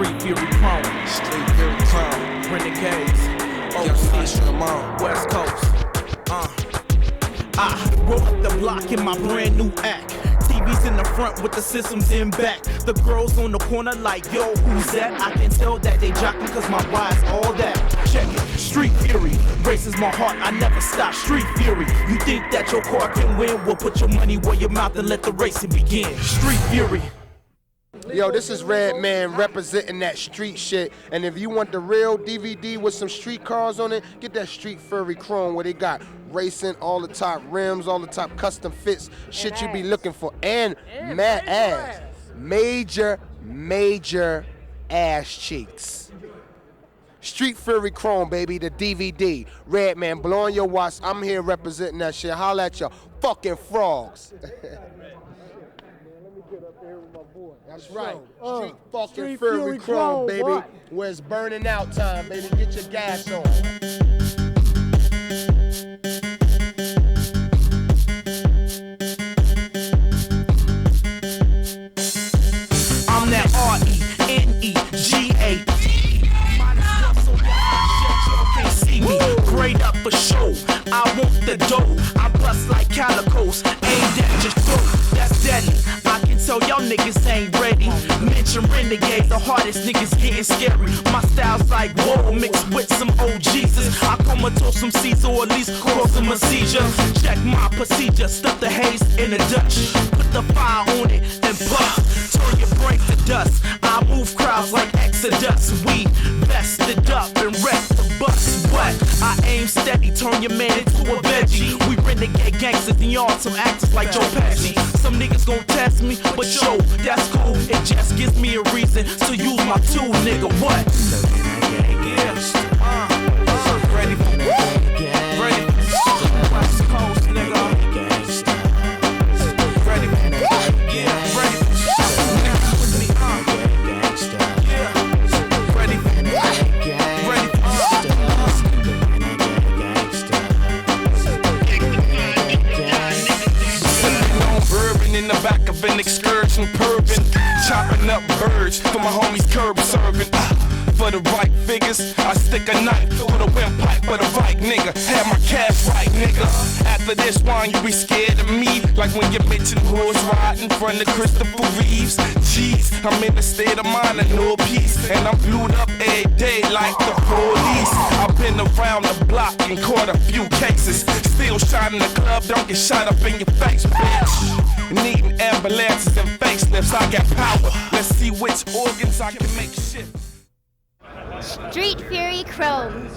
Street Fury Chrome. Street Fury Chrome. Renegades. OC. West Coast. I roll up the block in my brand new act. TV's in the front with the systems in back. The girls on the corner like, yo, who's that? I can tell that they jockin' cause my wire's all that. Check it, Street Fury races my heart, I never stop. Street Fury, you think that your car can win? Well, put your money where your mouth and let the racing begin. Street Fury. Yo, this is Redman representing that street shit. And if you want the real DVD with some street cars on it, get that Street Fury Chrome where they got racing, all the top rims, all the top custom fits, shit you be looking for. And mad ass. Major ass cheeks. Street Fury Chrome, baby, the DVD. Redman blowing your watch. I'm here representing that shit. Holla at your fucking frogs. That's right. Street fucking Street Fury Chrome, baby. what? Where it's burning out time, baby. Get your gas on. I'm that R-E-N-E-G-A. Can't see me. Grade up for show. I want the dough. I bust like calicos. Ain't that just dope? That's deadly. I can tell y'all niggas ain't ready. Mention Renegade, the hardest niggas getting scary. My style's like whoa, mixed with some old Jesus. I comatose some Caesar or at least cause him a seizure. Check my procedure, stuff the haze in the Dutch. Put the fire on it and bust. Turn your brain to dust. I move crowds like Exodus. We vested up and wreck the bus. What? I aim steady, turn your man into a veggie. We renegade gangsters and y'all some actors like Joe Pesci. Some niggas gon' test me, but yo, that's cool. It just gives me a reason to use my tool, nigga. What? Ready for ready for West Coast, nigga. Ready for ready with me, yeah. Ready bourbon in the back of an excursion, purvin', chopping up birds for my homies curb serving. For the right figures, I stick a knife with a windpipe for the right nigga. Have my cash right, nigga. After this one, you be scared of me, like when you mention horse ride in front of Christopher Reeves. Jeez, I'm in a state of mind of no peace, and I'm glued up every day like the police. I've been around the block and caught a few cases. Still shot in the club, don't get shot up in your face, bitch. Needing ambulances and facelifts, I got power. Let's see which organs I can make shift. Street Fury Chrome.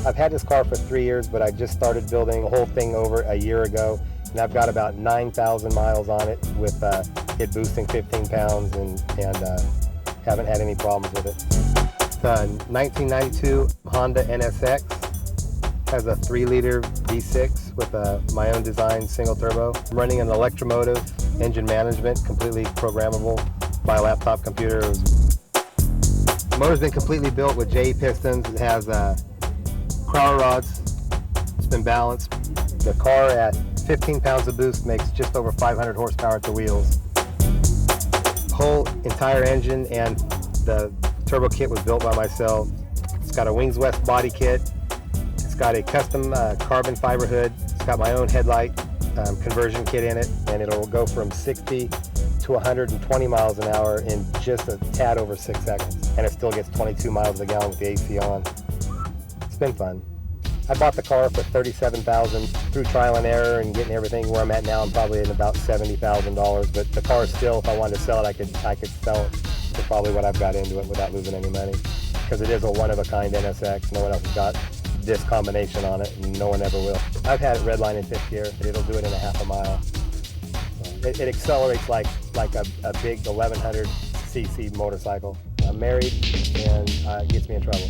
I've had this car for 3 years, but I just started building the whole thing over a year ago, and I've got about 9,000 miles on it with it boosting 15 pounds and haven't had any problems with it. The 1992 Honda NSX has a 3-liter V6 with my own design single turbo. I'm running an electromotive engine management, completely programmable by a laptop computer. The motor's been completely built with JE pistons. It has crawler rods. It's been balanced. The car at 15 pounds of boost makes just over 500 horsepower at the wheels. The whole entire engine and the turbo kit was built by myself. It's got a Wings West body kit. It's got a custom carbon fiber hood. It's got my own headlight conversion kit in it, and it'll go from 60 to 120 miles an hour in just a tad over 6 seconds. And it still gets 22 miles a gallon with the AC on. It's been fun. I bought the car for $37,000 through trial and error and getting everything where I'm at now. I'm probably in about $70,000, but the car still, if I wanted to sell it, I could sell it for probably what I've got into it without losing any money. Because it is a one-of-a-kind NSX. No one else has got this combination on it, and no one ever will. I've had it redline in fifth gear. It'll do it in a half a mile. It accelerates like a big 1100 cc motorcycle. I'm married, and it gets me in trouble.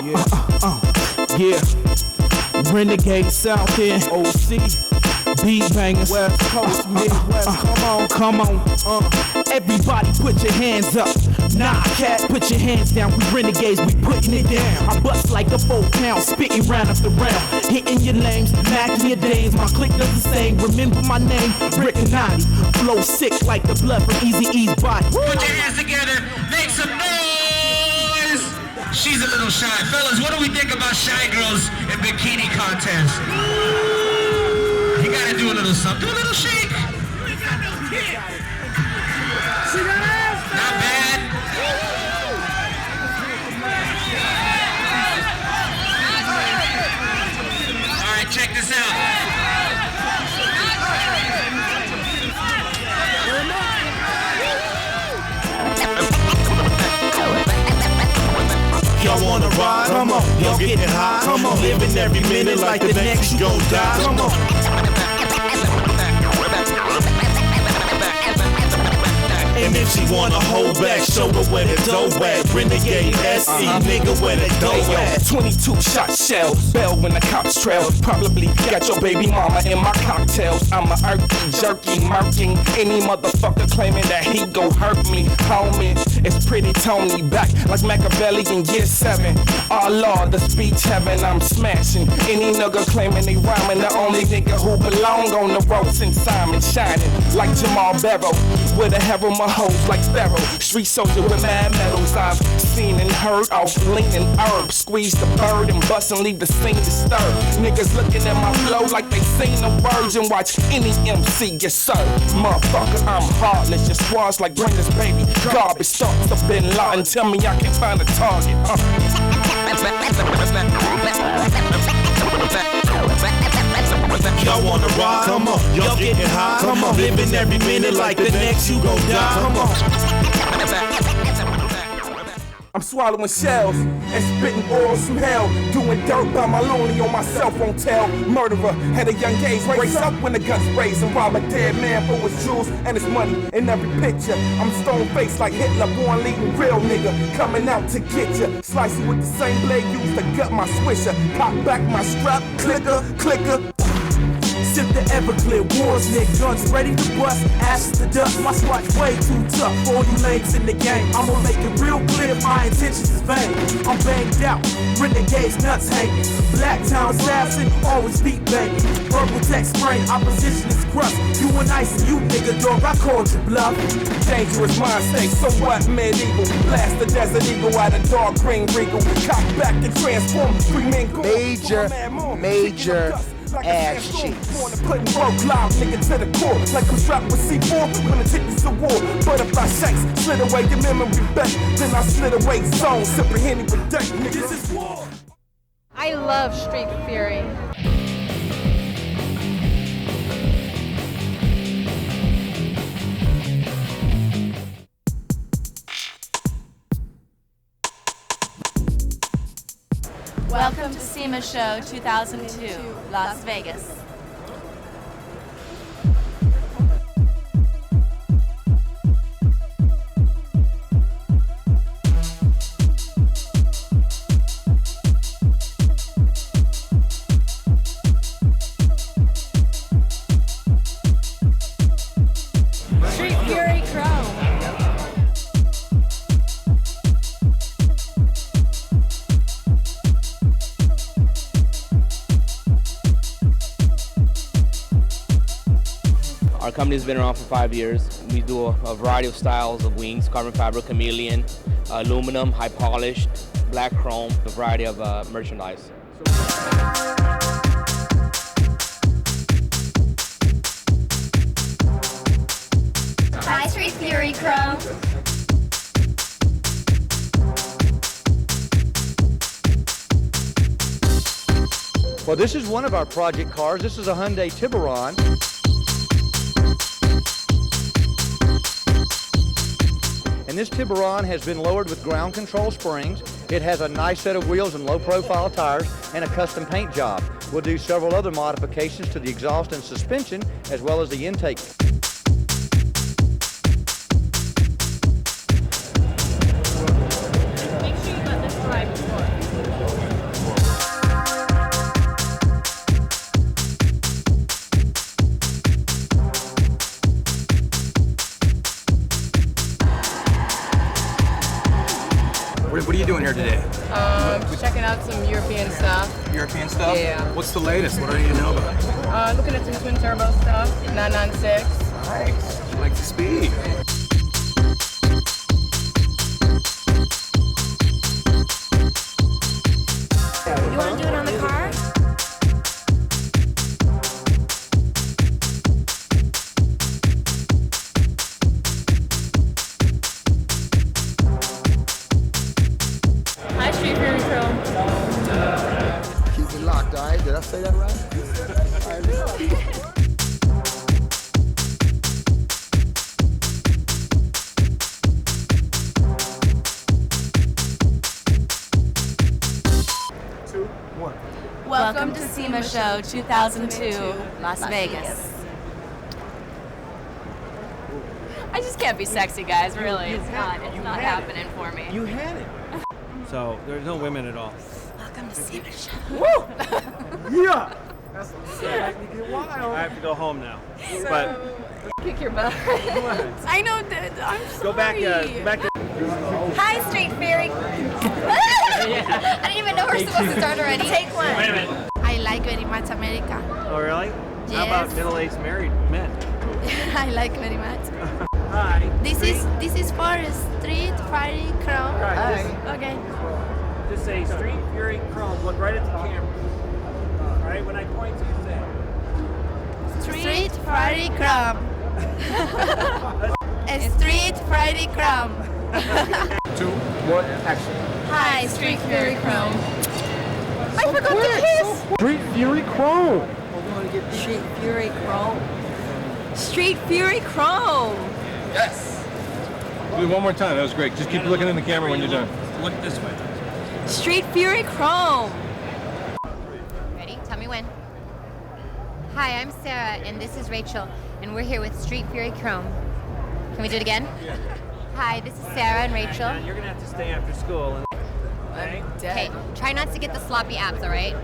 Yeah. Renegade South End, OC. Beat bangers, West Coast, Midwest, come on. Everybody put your hands up. Nah, cat, put your hands down. We renegades, we putting it down. I bust like a 4-pound, spitting round after round. Hitting your names, macking your dames. My clique does the same. Remember my name, Rick Canati. Flow sick like the blood from Eazy-E's body. Put your hands together, make some noise. She's a little shy. Fellas, what do we think about shy girls in bikini contests? You gotta do a little something. Do a little shake. Not bad. All right, check this out. Y'all wanna ride? Come on. Y'all getting high? Come on. Living every minute like the next you gon' die. Come on. And if she wanna hold back, show her where the dough at. Renegade SE, nigga, where the dough at. 22 shot shells, bell when the cops trail. Probably got your baby mama in my cocktails. I'm a irky, jerky, murking any motherfucker claiming that he gon' hurt me. Homie, it's Pretty Tony back like Machiavelli in year 7. Oh Lord, the speech heaven, I'm smashing. Any nigga claiming they rhyming, the only nigga who belong on the road since Simon shining like Jamal Barrow with a head of my hoes like Pharaoh. Street soldier with mad medals. I've seen and heard off lean and herb. Squeeze the bird and bust and leave the scene disturbed. Niggas looking at my flow like they seen the words and watch any MC get served. Motherfucker, I'm heartless. Your squads like Brenda's baby. Garbage starts to Bin Laden. Tell me I can find a target. Y'all wanna ride? Come on. Y'all getting high? Come on. Living every minute like the next you gon' die. Come on. I'm swallowing shells and spitting oils from hell. Doing dirt by my lonely on my cell phone tell. Murderer had a young age, race up when the guns raise and rob a dead man for his jewels and his money in every picture. I'm stone faced like Hitler, born leading real nigga, coming out to get ya. Slicing with the same blade used to gut my swisher. Cock back my strap, clicker, clicker. Sip the Everclear, wars lit, guns ready to bust, ashes to dust. My squad's way too tough for all you lames in the game. I'ma make it real clear, my intentions is vain. I'm banged out, renegades nuts hanging. Blacktown assassin, always beat banging. Verbal text sprain, opposition is crushed. You and ice and you nigga dog, I called you bluff. Dangerous mind state, so what medieval? Blast the Desert Eagle out of dark green regal. Cock back and transform, screaming major ass cheeks. Putting broke live nigga to the core. Like I'm strapped with C4 when the tickets to war. Butterfly shanks, slid away your memory back. Then I slid away zone, sipping Henny with deck. This is war. I love Street Fury. Welcome to SEMA Show 2002, Las Vegas. Street Fury Chrome. Our company's been around for 5 years. We do a variety of styles of wings: carbon fiber, chameleon, aluminum, high polished, black chrome, a variety of merchandise. Hi, Street Fury Chrome. Well, this is one of our project cars. This is a Hyundai Tiburon. And this Tiburon has been lowered with ground control springs. It has a nice set of wheels and low profile tires and a custom paint job. We'll do several other modifications to the exhaust and suspension as well as the intake. Make sure you got this right before. What are you doing here today? Just checking out some European stuff. European stuff? Yeah. What's the latest? What do you know about? Looking at some twin turbo stuff, 996. Nice. I like the speed. You want to do it on the car? Hi, Street Fury Chrome. Keep it locked, all right? Did I say that right? Welcome to SEMA Show 2002, Las Vegas. I just can't be sexy, guys, really. It's not happening for me. You had it. So there's no women at all. Welcome to SEMA Show. Woo! Yeah! That's make me get wild. I have to go home now. But Kick your butt. I know that. I'm sorry. go back to Hi, Street Fury. I didn't even know we're supposed to start already. Take one. Wait a minute. I like very much America. Oh really? Yes. How about middle-aged married men? I like very much. Hi. This is for Street Fury Chrome. Right, Okay. Just say Street Fury Chrome. Look right at the camera. All right, when I point to you, say. Street Fury Chrome. Street Fury Chrome. 2, 1, action. Hi, Street Fury Chrome. I forgot to kiss. Street Fury Chrome. Street Fury Chrome. Street Fury Chrome. Yes. Do it one more time. That was great. Just keep looking in the camera when you're done. Look this way. Street Fury Chrome. Ready? Tell me when. Hi, I'm Sarah, and this is Rachel, and we're here with Street Fury Chrome. Can we do it again? Yeah. Hi, this is Sarah and Rachel. You're gonna have to stay after school. I'm Okay, dead. try not to get the sloppy abs, all right?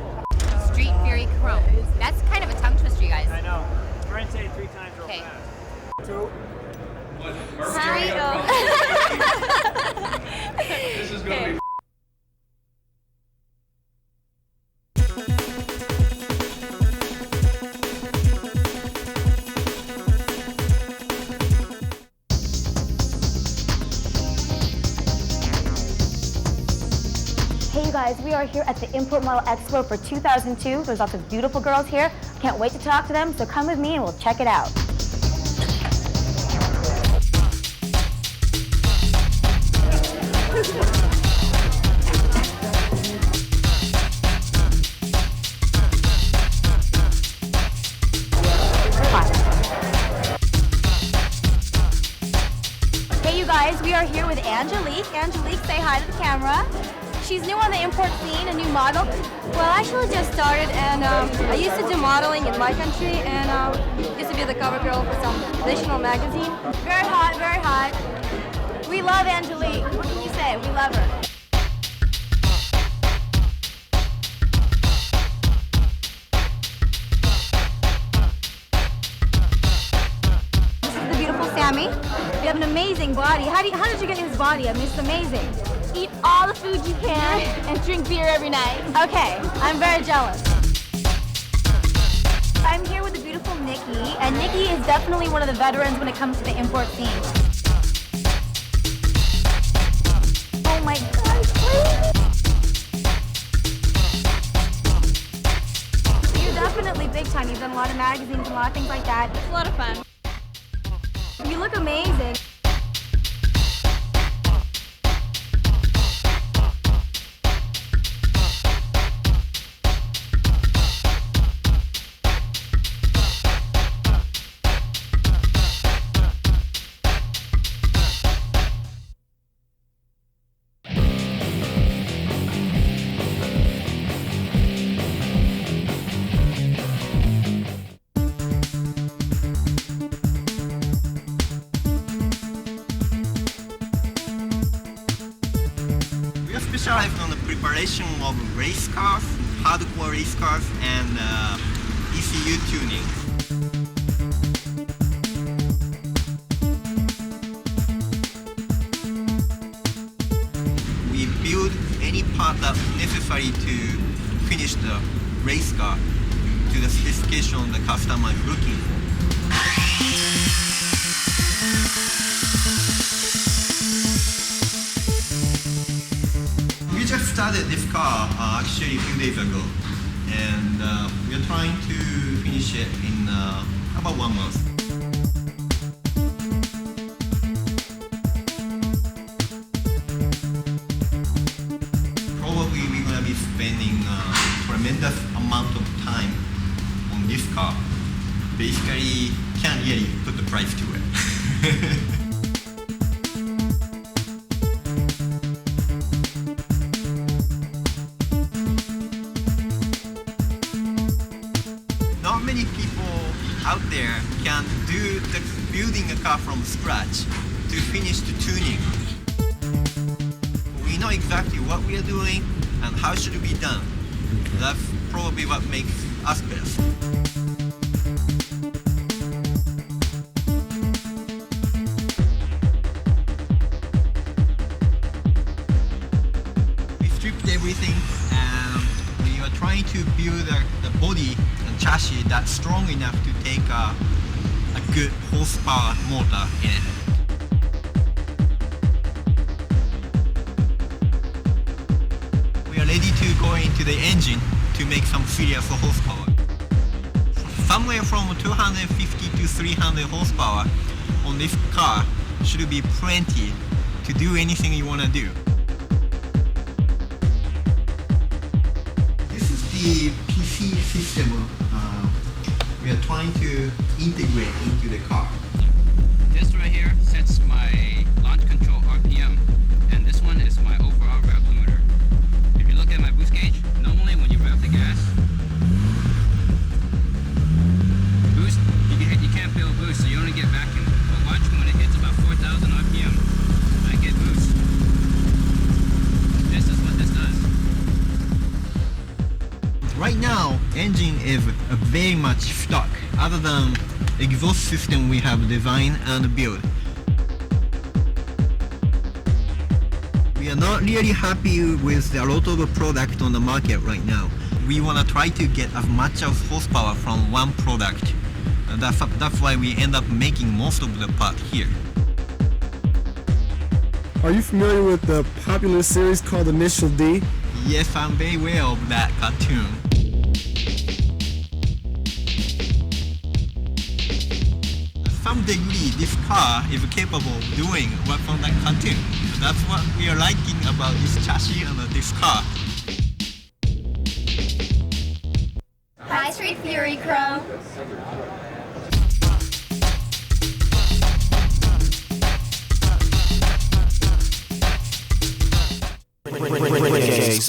Street Fury Chrome. That's kind of a tongue twister, you guys. I know. Try and say it 3 times real Okay. fast. 2. This is gonna be. Hey you guys, we are here at the Import Model Expo for 2002. There's lots of beautiful girls here. Can't wait to talk to them, so come with me and we'll check it out. Hey you guys, we are here with Angelique. Angelique, say hi to the camera. She's new on the import scene, a new model. Well, I actually just started, and I used to do modeling in my country, and used to be the cover girl for some national magazine. Very hot, very hot. We love Angelique. What can you say? We love her. This is the beautiful Sammy. You have an amazing body. How did you get this body? I mean, it's amazing. Eat all the food you can and drink beer every night. Okay, I'm very jealous. I'm here with the beautiful Nikki, and Nikki is definitely one of the veterans when it comes to the import scene. Oh my gosh, you're definitely big time. You've done a lot of magazines and a lot of things like that. It's a lot of fun. You look amazing. We are specialized on the preparation of race cars, hardcore race cars, and ECU tuning. We build any part that's necessary to finish the race car to the specification the customer is looking for. We just started this car actually a few days ago, and we are trying to finish it in about 1 month. Probably we're gonna be spending a tremendous amount of time on this car. Basically, can't really put the price to it. Not many people out there can do the building a car from scratch to finish the tuning. We know exactly what we are doing and how should it be done. That's probably what makes us best. We stripped everything and we are trying to build the body and chassis that's strong enough to take a good horsepower motor in it. We are ready to go into the engine to make some serious horsepower. Somewhere from 250 to 300 horsepower on this car should be plenty to do anything you want to do. This is the PC system we are trying to integrate into the car. This right here sets my launch control RPM, and this one is my overall rev limiter. If you look at my boost gauge, normally when you rev the gas, boost, you can't feel boost, so you only get vacuum. But watch when it hits about 4,000 RPM, I get boost. This is what this does. Right now, engine is very much stuck, other than exhaust system we have designed and built. We are not really happy with a lot of the product on the market right now. We want to try to get as much of horsepower from one product. And that's why we end up making most of the part here. Are you familiar with the popular series called Initial D? Yes, I'm very aware of that cartoon. To some degree, this car is capable of doing what from that cartoon. That's what we are liking about this chassis and this car. Hi, Street Fury Chrome.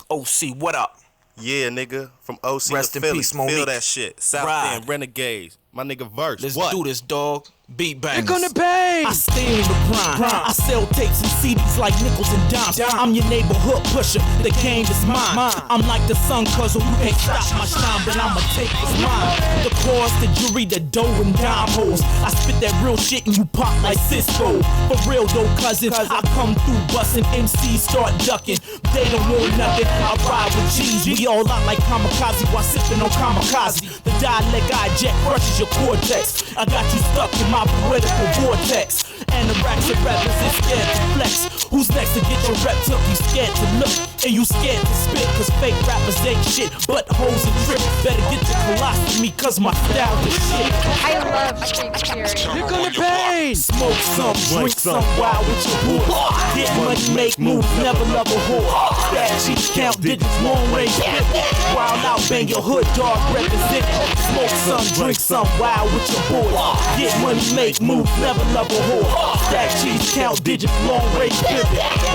OC, what up? Yeah, nigga, from OC Rest to in Philly. peace, Feel Monique. that shit. South Ride. End, Renegades. My nigga Verse. Let's what? do this, dog. Beat bangers. You're gonna pay. I stay in the grind. I sell tapes and CDs like nickels and dimes. I'm your neighborhood pusher. The game is mine. I'm like the sun cause you can't stop my shine, but I'ma take what's mine. The chorus, the jury, the dough and dime hoes. I spit that real shit and you pop like Cisco. For real though, cousin, I come through bustin', MCs start ducking. They don't want nothing. I ride with G's. We all out like kamikaze while sipping on kamikaze. The dialect I jet crushes your cortex. I got you stuck in my poetical vortex. And the racks of rappers is scared to flex. Who's next to get your rep took? You scared to look and you scared to spit. Cause fake rappers ain't shit but hoes and trip. Better get your colostomy cause my style is shit. I love Street Fury. You're gonna pay. Smoke some, drink some, wild with your boy. Get money, make moves, never love a whore. Bad cheeks, count digits, long range pivot. Wild out, bang your hood dog represent. Smoke some, drink some, wild with your boy. Get money, make moves, never love a whore. Stack cheese, count digits, long range pivot.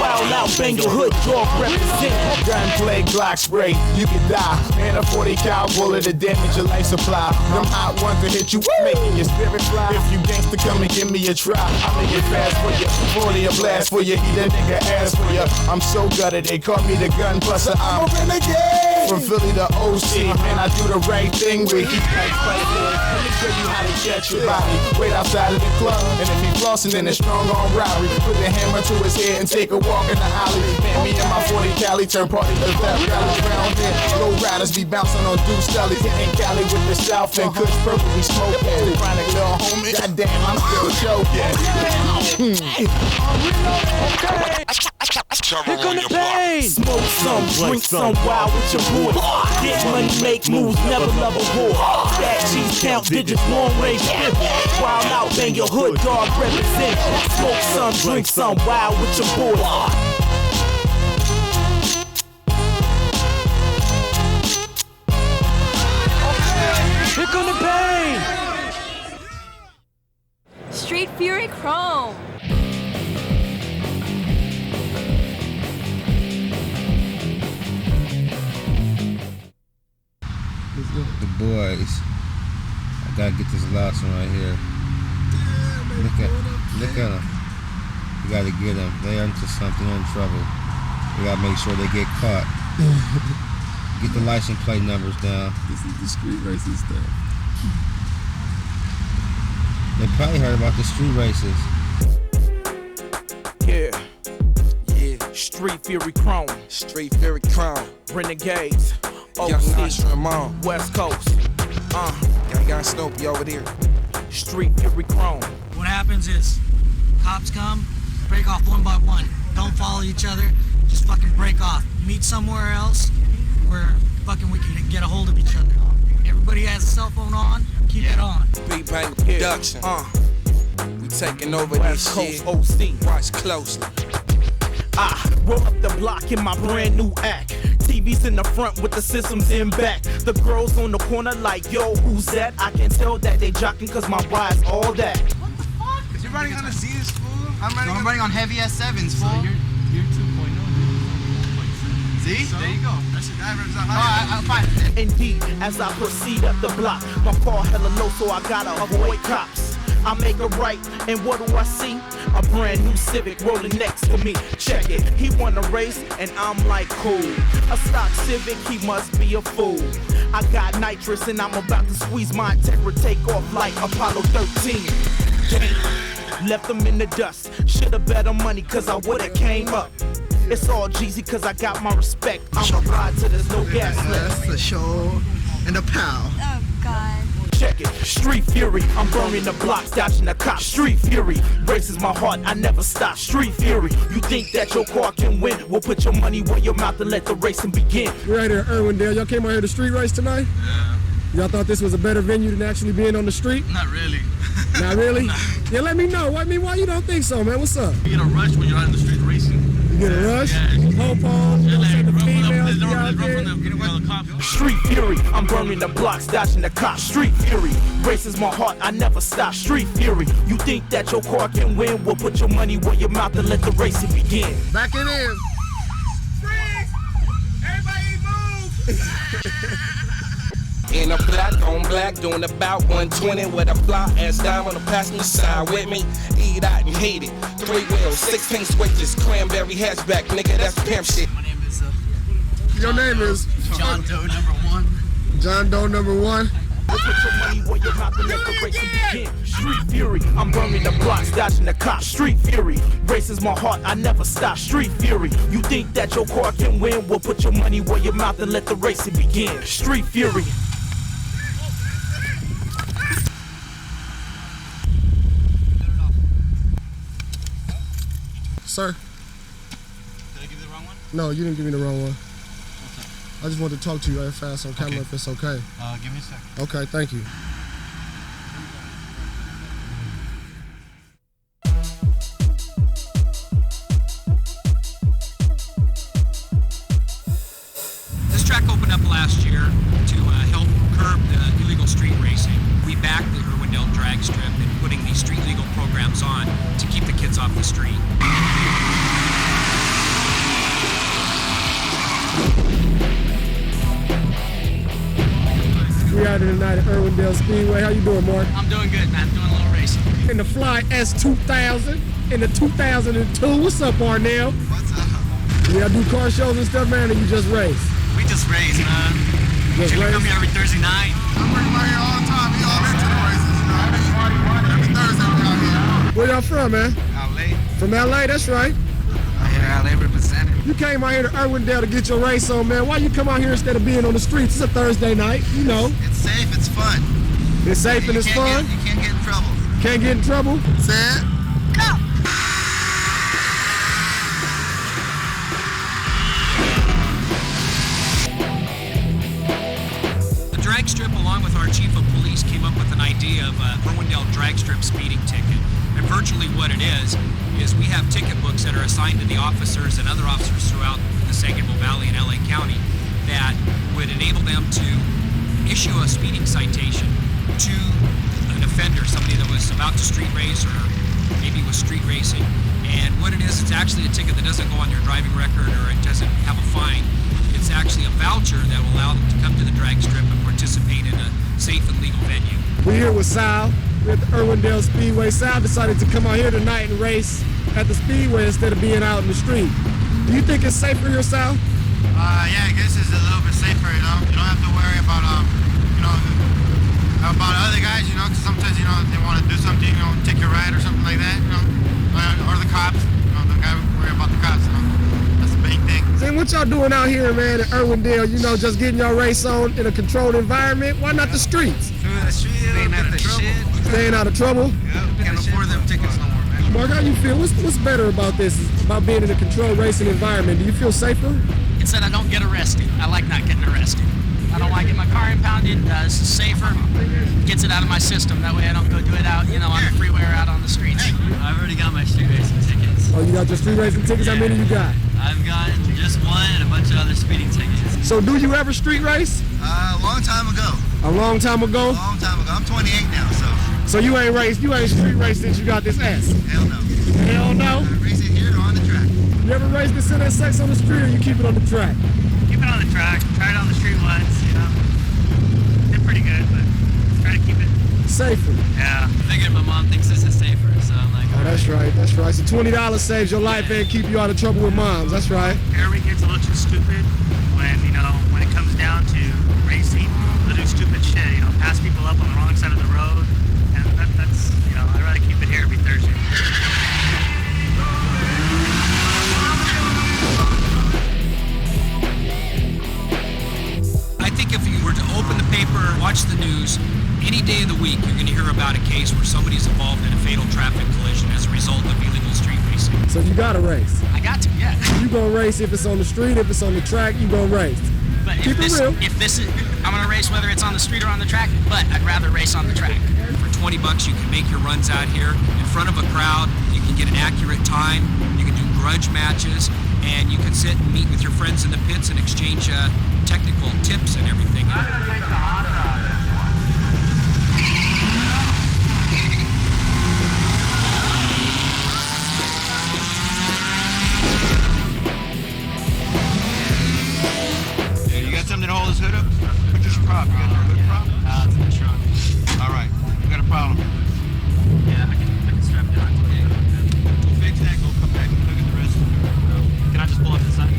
Wild out, bang your hood dog represent. Gunplay, Glock spray, you can die. And a 40 cal bullet to damage your life supply. Them hot ones to hit you, making your spirit fly. If you gangsta, come and give me a try. I'll make it fast for you. 40 a blast for you, eat a nigga ass for you. I'm so gutted, they call me the gun buster. I'm a renegade. From Philly to OC, man, I do the right thing with heat like fighting. Let me show you how to catch your body. Wait outside of the club, and if he flossing, then it's strong on robbery. Put the hammer to his head and take a walk in the alley. Man, me and my 40 Cali, turn party to that rally around here. Low riders be bouncing on Deuce Deli, hitting Cali with the South and Kush purple we smoking. Chronic little homie, goddamn, I'm still joking. Here come the pain. Smoke some, drink some, wild with your boy. Get money, make moves, never love a whore. Fat cheese count, digits, long range pimp. Wild out, bang your hood dog represent. Smoke some, drink some, wild with your boy. Here come the pain. Street Fury Chrome. The boys. I gotta get this last one right here. Look at them. You gotta get them. They're into something, in trouble. We gotta make sure they get caught. Get the license plate numbers down. This is the street racing stuff. They probably heard about the street races. Yeah, Street Fury Chrome. Street Fury Chrome. Renegades. Young Nostrum on. West Coast. Young Snoopy over there. Street Fury Chrome. What happens is, cops come, break off one by one. Don't follow each other, just fucking break off. Meet somewhere else where fucking we can get a hold of each other. Everybody has a cell phone on, keep it on. Big Bang Production. We taking over West this Coast shit. OC. Watch closely. I roll up the block in my brand new act. TV's in the front with the systems in back. The girls on the corner like, yo, who's that? I can tell that they jocking cause my wire's all that. What the fuck? Is you running on the C's, fool? I'm running on heavy S7s, fool. You're 2.0. See? So? There you go. That's your I'll find it. Indeed, as I proceed up the block, my car hella low, so I gotta avoid cops. I make a right, and what do I see? A brand new Civic rolling next to me. Check it, he wanna race, and I'm like, cool. A stock Civic, he must be a fool. I got nitrous, and I'm about to squeeze my Integra, take off like Apollo 13. Damn, left them in the dust. Should've bet on money, cause I would've came up. It's all Jeezy, cause I got my respect. I'ma ride till there's no gas left. That's a show and a pal. Oh, God. Check it, Street Fury, I'm burning the blocks, dodging the cops. Street Fury, races my heart, I never stop. Street Fury, you think that your car can win? We'll put your money where your mouth and let the racing begin. We're right here at Irwindale. Y'all came out here to street race tonight? Yeah. Y'all thought this was a better venue than actually being on the street? Not really. Not really? Nah. Yeah, let me know. Why you don't think so, man? What's up? You get a rush when you're out in the street racing. You get a rush? Yeah. Pom-poms, you know, the females be out there. Street Fury, I'm burning the blocks, dodging the cops. Street Fury, races my heart, I never stop. Street Fury, you think that your car can win? We'll put your money where your mouth and let the racing begin. Back it in. Freeze! Everybody move! In a black on black, doing about 120 with a fly ass down on the passenger side with me. Eat out and hate it. 3 wheels, 16 switches, cranberry hatchback, nigga, that's pimp shit. My name is Your name is? John Doe #1. John Doe #1. We'll put your money where your mouth and let the racing begin. Street Fury, I'm burning the blocks, dodging the cops. Street Fury, races my heart, I never stop. Street Fury, you think that your car can win? We'll put your money where your mouth and let the racing begin. Street Fury. Sir? Did I give you the wrong one? No, you didn't give me the wrong one. Okay. I just wanted to talk to you fast on camera if it's okay. Give me a sec. Okay, thank you. This track opened up last year to help curb the illegal street racing. We backed the Irwindale drag strip and putting these street legal programs on to keep the kids off the street. We out here tonight at Irwindale Speedway. How you doing, Mark? I'm doing good, man. Doing a little racing. In the Fly S2000, in the 2002. What's up, Arnell? What's up? You gotta do car shows and stuff, man, and you just race? We just race, man. Just Usually race? come here every Thursday night. I'm working right here all the time. We all into the races, you know. Every Thursday we out here. Where y'all from, man? LA. From LA, that's right. Out here, LA representing. You came out here to Irwindale to get your race on, man. Why you come out here instead of being on the streets? It's a Thursday night, you know. It's safe, it's fun. It's safe and it's fun? You can't get in trouble. Can't get in trouble? That's it. Go! The drag strip, along with our chief of police, came up with an idea of a Irwindale drag strip speeding ticket. And virtually what it is we have ticket books that are assigned to the officers and other officers throughout the Sangerville Valley and LA County that would enable them to issue a speeding citation to an offender, somebody that was about to street race or maybe was street racing. And what it is, it's actually a ticket that doesn't go on your driving record or it doesn't have a fine. It's actually a voucher that will allow them to come to the drag strip and participate in a safe and legal venue. We're here with Sal. We're at the Irwindale Speedway. Sal decided to come out here tonight and race at the Speedway instead of being out in the street. Do you think it's safer here, Sal? Yeah, I guess it's a little bit safer, you know. You don't have to worry about, about other guys, you know, because sometimes, you know, they want to do something, you know, take your ride or something like that, you know, or the cops, you know, the guy worry about the cops, you know. That's the big thing. See, what y'all doing out here, man, at Irwindale, you know, just getting your race on in a controlled environment? Why not the streets? Staying out of trouble. Staying out of trouble? Yeah, can't afford them tickets no more, man. Mark, how you feel? What's better about this, about being in a controlled racing environment? Do you feel safer? It's that I don't get arrested. I like not getting arrested. I don't like getting my car impounded. It's safer. Gets it out of my system. That way I don't go do it out, you know, on the freeway or out on the streets. I've already got my street racing tickets. Oh, you got your street racing tickets? Yeah. How many you got? I've gotten just one and a bunch of other speeding tickets. So do you ever street race? A long time ago. A long time ago? A long time ago. I'm 28 now, so. So you ain't street raced since you got this ass? Hell no. Hell no? I race it here or on the track. You ever raced this in that sex on the street or you keep it on the track? Keep it on the track. Tried it on the street once, you know. Did pretty good, but try to keep it safer. Yeah. I figured my mom thinks this is safer, so I'm like, oh, that's right, that's right. So $20 saves your life and keep you out of trouble with moms. That's right. Everybody gets a little too stupid when it comes down to racing. They do stupid shit, you know, pass people up on the wrong side of the road. And that's, you know, I'd rather keep it here every Thursday. I think if you were to open the paper, watch the news, any day of the week you're going to hear about a case where somebody's involved in a fatal traffic collision as a result of illegal street racing. So you got to race? I got to, yeah. You going to race if it's on the street, if it's on the track, you going to race. But keep it real. If this is, I'm going to race whether it's on the street or on the track, but I'd rather race on the track. For $20 you can make your runs out here in front of a crowd, you can get an accurate time, you can do grudge matches, and you can sit and meet with your friends in the pits and exchange technical tips and everything. You got something to hold his hood up? What's your prop? You got your hood prop? It's in the trunk. All right, we got a problem. Yeah, I can strap it on. We'll fix that, go come back and look at the rest of it. Can I just pull up this side?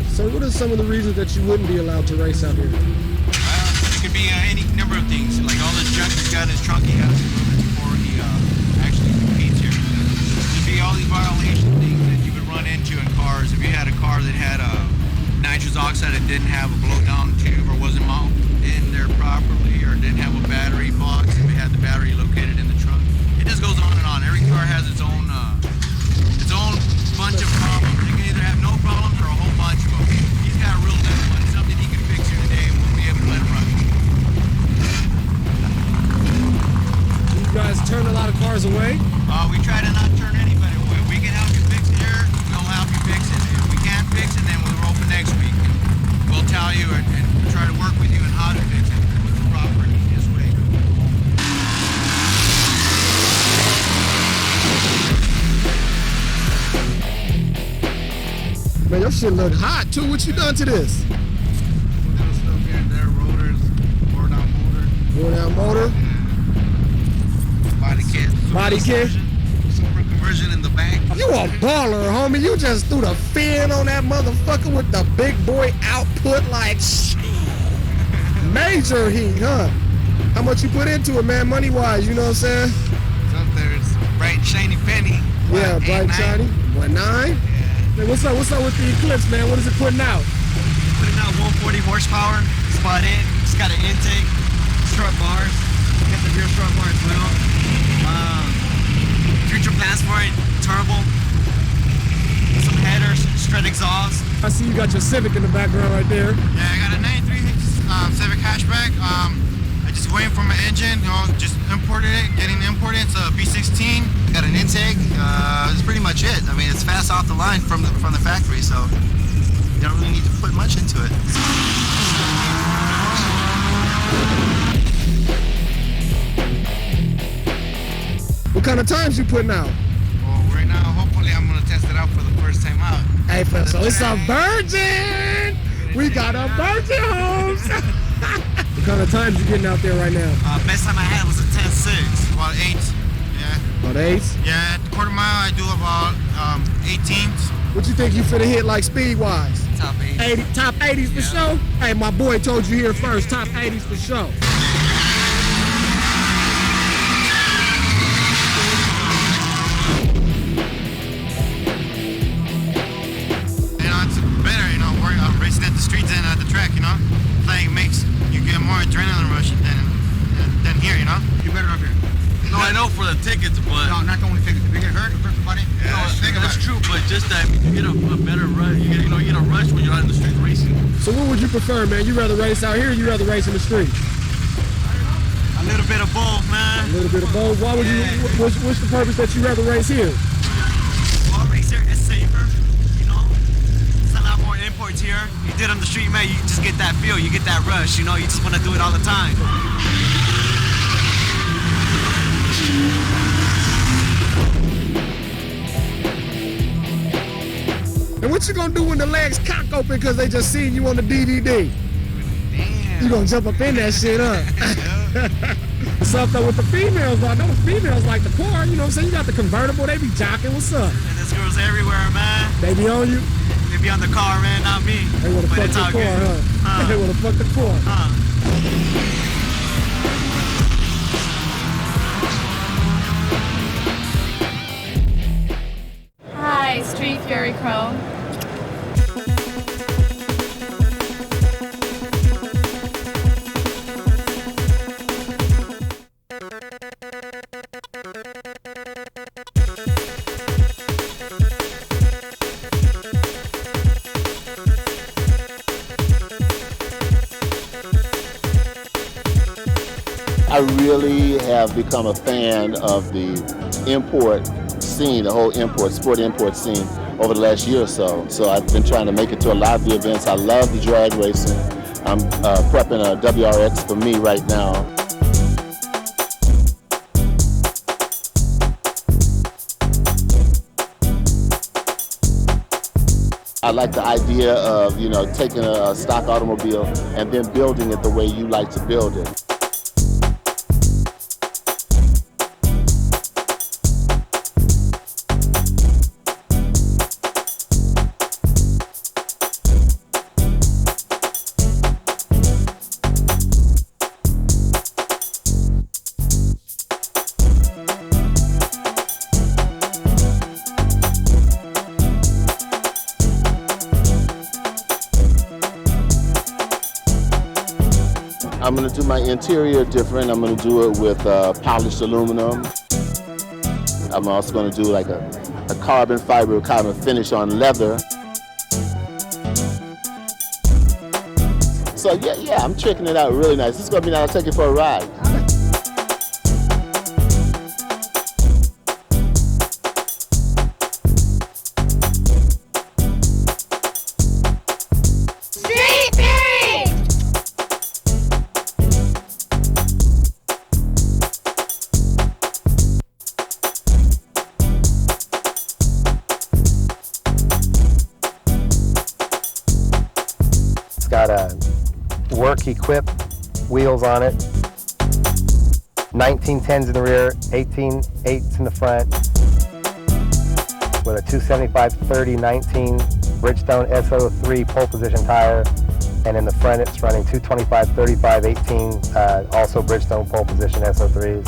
So what are some of the reasons that you wouldn't be allowed to race out here? It could be any number of things, like all this junk he's got in his trunk, he has to move it before he actually competes here. There'd be all these violation things that you would run into in cars. If you had a car that had nitrous oxide that didn't have a blow-down tube or wasn't mounted in there properly or didn't have a battery box, if it had the battery located in the trunk. It just goes on and on. Every car has its own bunch of problems. You can either have no problems or a whole bunch of them. He's got a real little one, something he can fix here today, and we'll be able to let him run. You guys turn a lot of cars away? We try to not turn anybody away. We can help you fix it here, we'll help you fix it. If we can't fix it, then we'll open next week. We'll tell you and try to work with you on how to fix it with the proper and easiest way. Man, your shit look hot too. What you done to this? Little stuff here and there, rotors, bore down motor. Bore down motor. Body kit. Body kit. Super conversion in the back. You a baller, homie. You just threw the fin on that motherfucker with the big boy output like major heat, huh? How much you put into it, man, money-wise, you know what I'm saying? It's up there. It's a bright, shiny penny. Yeah, bright, shiny. What, 9? Yeah. Hey, what's up with the Eclipse, man? What is it putting out? Putting out 140 horsepower. Spot in. It's got an intake, strut bars. Got the rear strut bar as well. Future plans for it, turbo. Some headers, straight exhaust. I see you got your Civic in the background right there. Yeah, I got a 93 Civic hatchback. I just waiting for my engine, just imported it, getting imported. It's a B16. Got an intake. That's pretty much it. I mean, it's fast off the line from the factory, so you don't really need to put much into it. What kind of times you putting out? Well, right now, hopefully, I'm gonna test it out for the first time out. Hey, so it's a virgin. We got a virgin, Holmes. What kind of times you getting out there right now? Best time I had was a 10.6. About 8. Yeah. About 8? Yeah, at the quarter mile I do about 18s. What you think you finna hit like speed-wise? Top 80. Top 80s for sure? Hey, my boy told you here first, top 80s for sure. Racing at the streets and at the track, playing makes you get more adrenaline rush than here, You're better up here. No, I know for the tickets, but no, not the only tickets. If you get hurt, hurt somebody. Yeah, that's true. But just that you get a better rush. You get a rush when you're out in the street racing. So what would you prefer, man? You rather race out here, or you rather race in the street? A little bit of both, man. A little bit of both. Why would you? What's the purpose that you rather race here? Well, race here is safer. It's a lot more imports here. You did on the street, man. You just get that feel. You get that rush. You just want to do it all the time. And what you gonna do when the legs cock open because they just seen you on the DVD? Damn. You gonna jump up in that shit, huh? What's up though with the females? I know the females like the car, you know what I'm saying? You got the convertible, they be jocking, what's up? And there's girls everywhere, man. They be on you? They be on the car, man, not me. They wanna fuck the car, huh? They wanna fuck the car. Hi, Street Fury Chrome. I really have become a fan of the import scene, the whole sport import scene over the last year or so. So I've been trying to make it to a lot of the events. I love the drag racing. I'm prepping a WRX for me right now. I like the idea of, taking a stock automobile and then building it the way you like to build it. I'm going to do my interior different. I'm going to do it with polished aluminum. I'm also going to do like a carbon fiber kind of finish on leather. So yeah, I'm checking it out really nice. This is going to be nice. I'll take it for a ride. Got a work equipped wheels on it, 1910s in the rear, 18.8s in the front, with a 275/30/19 Bridgestone SO3 pole position tire, and in the front it's running 225/35/18, also Bridgestone pole position SO3s.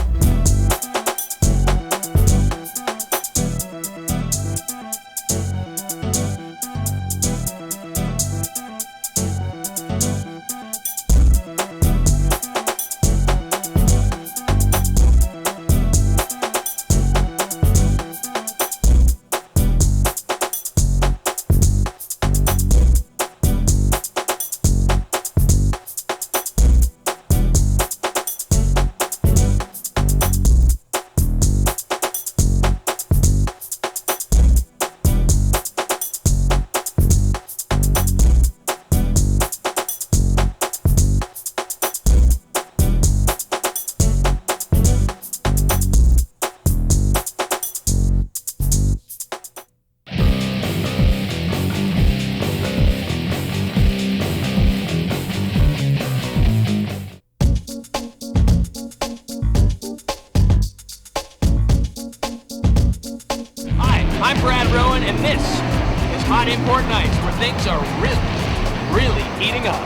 really heating up.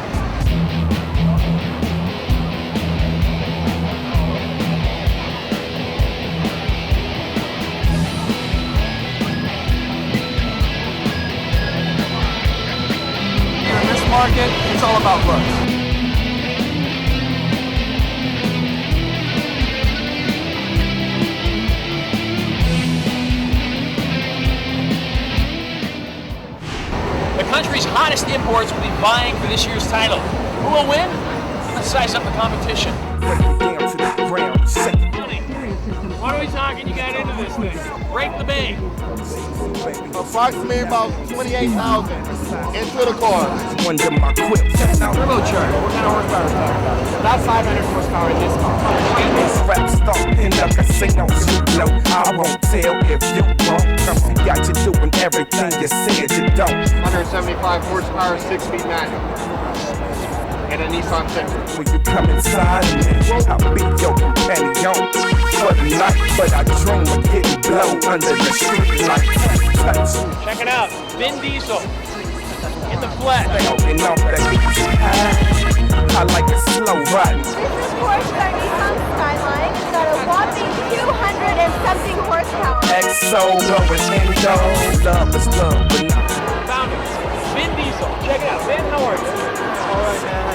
In this market, it's all about looks. The country's hottest imports will be vying for this year's title. Who will win? Let's size up the competition. What are we talking you got into this thing? Break the bank. Approximately about 28,000 into the car. Turbocharged. What kind of horsepower is that? About 500 horsepower in this car. Rap star in the casino, low. I won't tell if you won't come. Got you doing everything you said you don't. 175 horsepower, 6-speed manual. And a Nissan Sentra. When you come inside of me, I'll be your companion for the night. But I dream of getting blow under the street light. Check it out. Vin Diesel. In the flesh. I like it slow riding. This is Porsche Nissan Skyline. It's got a whopping 200 and something horsepower. XO going Indo. Love is love, but not. Found it. Vin Diesel. Check it out. Vin, how are you? All right, man.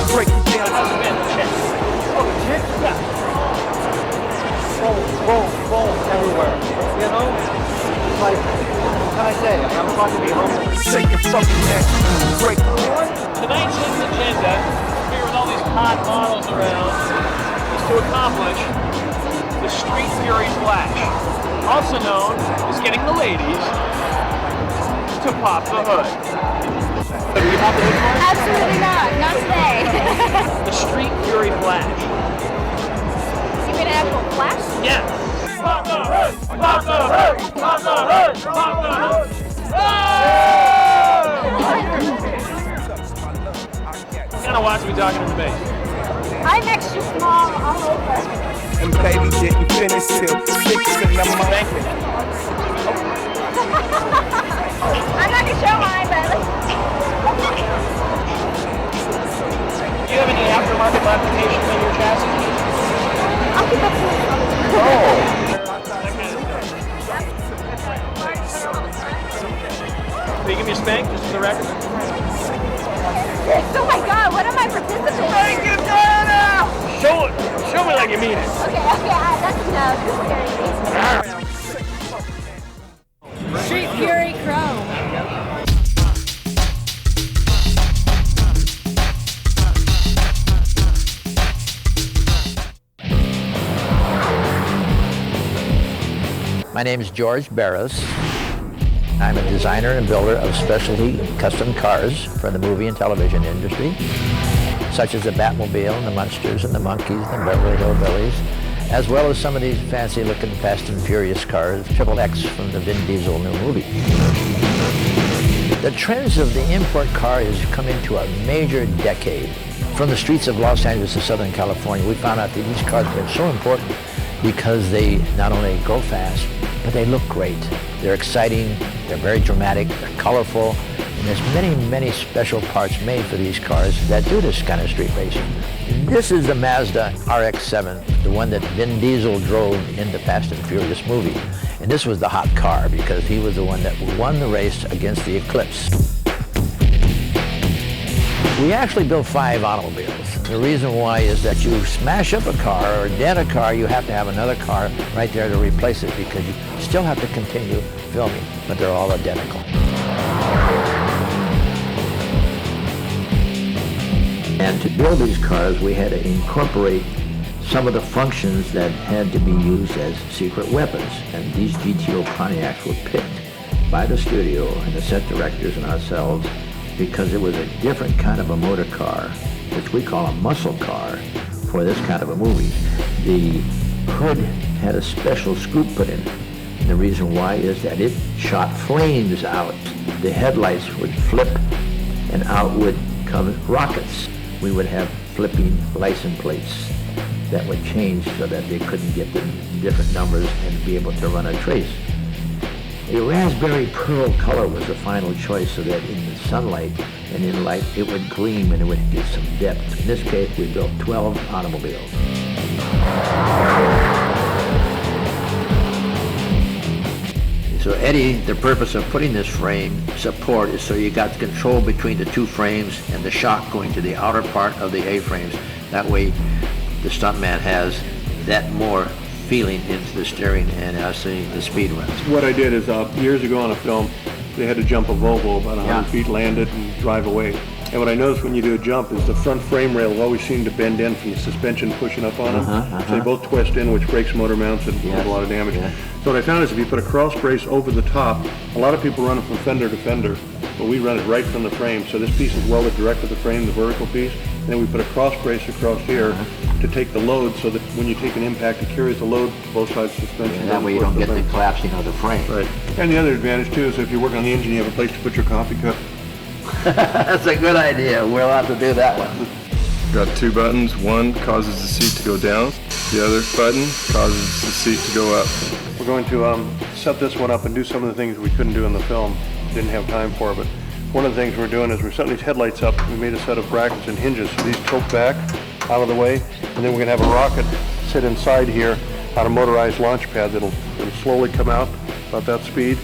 Break it down. Vin, check. Oh, check that. Boom, everywhere. You know? It's like, what can I say? I'm trying to be humble. Shake your fucking neck. Break it down. Tonight's agenda, here with all these hot models around, is to accomplish the Street Fury Flash, also known as getting the ladies to pop the hood. Have you popped the hood before? Absolutely not today. The Street Fury Flash. You mean an actual flash? Yeah. Pop the hood! Pop the hood! Pop the hood! Pop the hood! What kind of watch are we talking in the base? I'm extra small all over. And baby didn't finish till 6 in the morning. I'm not gonna show mine, but Do you have any aftermarket modifications on your chassis? I'll keep up to it. Will you give me a spank, just for the record? Oh my god, what am I participating in? Spank it down! Show it! Show me like you mean it. Okay, that's enough. You're scaring me. Street Fury Chrome. My name is George Barros. I'm a designer and builder of specialty custom cars for the movie and television industry, such as the Batmobile and the Munsters and the Monkeys and the Beverly Hillbillies, as well as some of these fancy-looking Fast and Furious cars, Triple X from the Vin Diesel new movie. The trends of the import car has come into a major decade. From the streets of Los Angeles to Southern California, we found out that these cars have been so important because they not only go fast, but they look great. They're exciting, they're very dramatic, they're colorful, and there's many, many special parts made for these cars that do this kind of street racing. This is the Mazda RX-7, the one that Vin Diesel drove in the Fast and Furious movie. And this was the hot car because he was the one that won the race against the Eclipse. We actually built 5 automobiles. The reason why is that you smash up a car or dent a car, you have to have another car right there to replace it because you still have to continue filming, but they're all identical. And to build these cars, we had to incorporate some of the functions that had to be used as secret weapons. And these GTO Pontiacs were picked by the studio and the set directors and ourselves because it was a different kind of a motor car, which we call a muscle car, for this kind of a movie. The hood had a special scoop put in it. And the reason why is that it shot flames out. The headlights would flip and out would come rockets. We would have flipping license plates that would change so that they couldn't get the different numbers and be able to run a trace. A raspberry pearl color was the final choice so that in the sunlight, and in light it would gleam and it would get some depth. In this case, we built 12 automobiles. So Eddie, the purpose of putting this frame support is so you got control between the two frames and the shock going to the outer part of the A-frames. That way the stuntman has that more feeling into the steering and actually the speed runs. What I did is years ago on a film, they had to jump a Volvo about 100 feet, land it, and drive away. And what I noticed when you do a jump is the front frame rails always seem to bend in from the suspension pushing up on them. So they both twist in, which breaks motor mounts and does a lot of damage. So what I found is if you put a cross brace over the top, a lot of people run it from fender to fender, but we run it right from the frame. So this piece is welded direct to the frame, the vertical piece. And then we put a cross brace across here to take the load so that when you take an impact, it carries the load to both sides of the suspension. And that way you don't get the collapsing of the frame. Right. And the other advantage too is if you work on the engine, you have a place to put your coffee cup. That's a good idea. We'll have to do that one. Got two buttons. One causes the seat to go down. The other button causes the seat to go up. We're going to set this one up and do some of the things we couldn't do in the film. Didn't have time for, but one of the things we're doing is we're setting these headlights up. We made a set of brackets and hinges so these tilt back out of the way, and then we're going to have a rocket sit inside here on a motorized launch pad that'll slowly come out about that speed.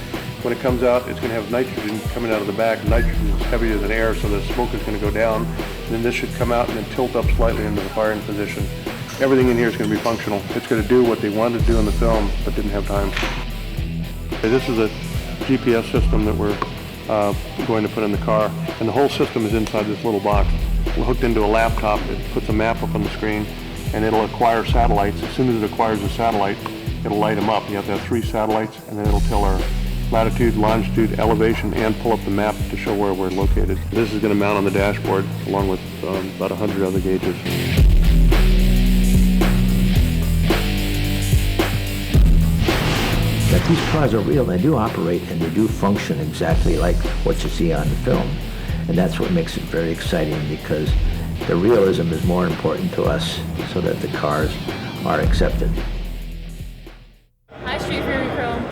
When it comes out, it's going to have nitrogen coming out of the back. Nitrogen is heavier than air, so the smoke is going to go down. And then this should come out and then tilt up slightly into the firing position. Everything in here is going to be functional. It's going to do what they wanted to do in the film, but didn't have time. This is a GPS system that we're going to put in the car, and the whole system is inside this little box. We're hooked into a laptop. It puts a map up on the screen, and it'll acquire satellites. As soon as it acquires a satellite, it'll light them up. You have to have 3 satellites, and then it'll tell our latitude, longitude, elevation, and pull up the map to show where we're located. This is going to mount on the dashboard along with about 100 other gauges. But these cars are real, they do operate and they do function exactly like what you see on the film. And that's what makes it very exciting, because the realism is more important to us so that the cars are accepted. Hi, Street Fury Chrome.